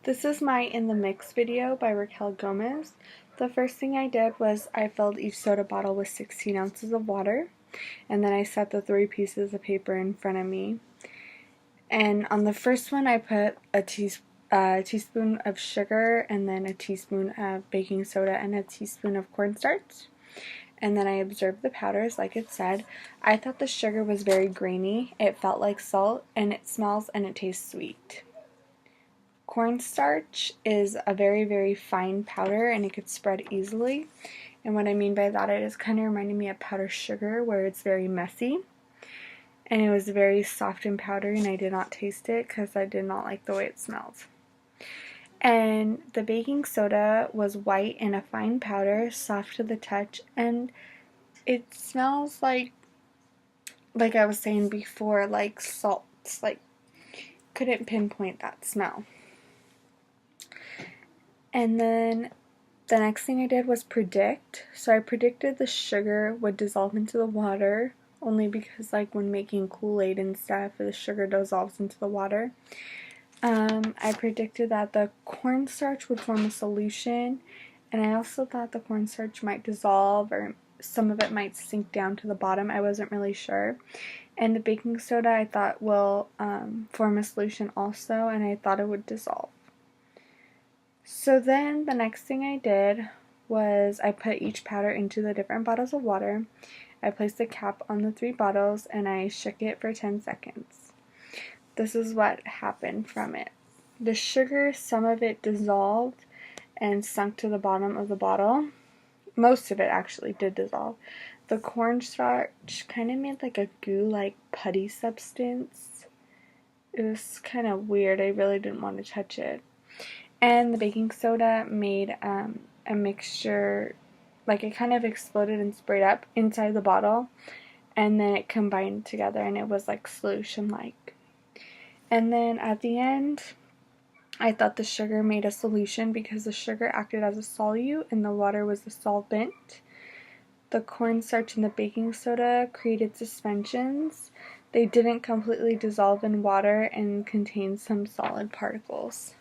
This is my In the Mix video by Raquel Gomez. The first thing I did was I filled each soda bottle with 16 ounces of water, and then I set the 3 pieces of paper in front of me. And on the first one I put a teaspoon of sugar, and then a teaspoon of baking soda, and a teaspoon of cornstarch. And then I observed the powders like it said. I thought the sugar was very grainy. It felt like salt, and it smells and it tastes sweet. Cornstarch is a very, very fine powder, and it could spread easily. And what I mean by that, it is kind of reminding me of powdered sugar, where it's very messy. And it was very soft and powdery, and I did not taste it because I did not like the way it smelled. And the baking soda was white and a fine powder, soft to the touch, and it smells like I was saying before, like salt. Like, couldn't pinpoint that smell. And then the next thing I did was predict. So I predicted the sugar would dissolve into the water, only because like when making Kool-Aid and stuff, the sugar dissolves into the water. I predicted that the cornstarch would form a solution, and I also thought the cornstarch might dissolve, or some of it might sink down to the bottom. I wasn't really sure. And the baking soda I thought will form a solution also, and I thought it would dissolve. So then the next thing I did was I put each powder into the different bottles of water. I placed the cap on the 3 bottles, and I shook it for 10 seconds. This is what happened from it. The sugar, some of it dissolved and sunk to the bottom of the bottle. Most of it actually did dissolve. The cornstarch kind of made like a goo-like putty substance. It was kind of weird. I really didn't want to touch it. And the baking soda made a mixture, like it kind of exploded and sprayed up inside the bottle, and then it combined together, and it was like solution-like. And then at the end, I thought the sugar made a solution because the sugar acted as a solute and the water was the solvent. The cornstarch and the baking soda created suspensions. They didn't completely dissolve in water and contained some solid particles.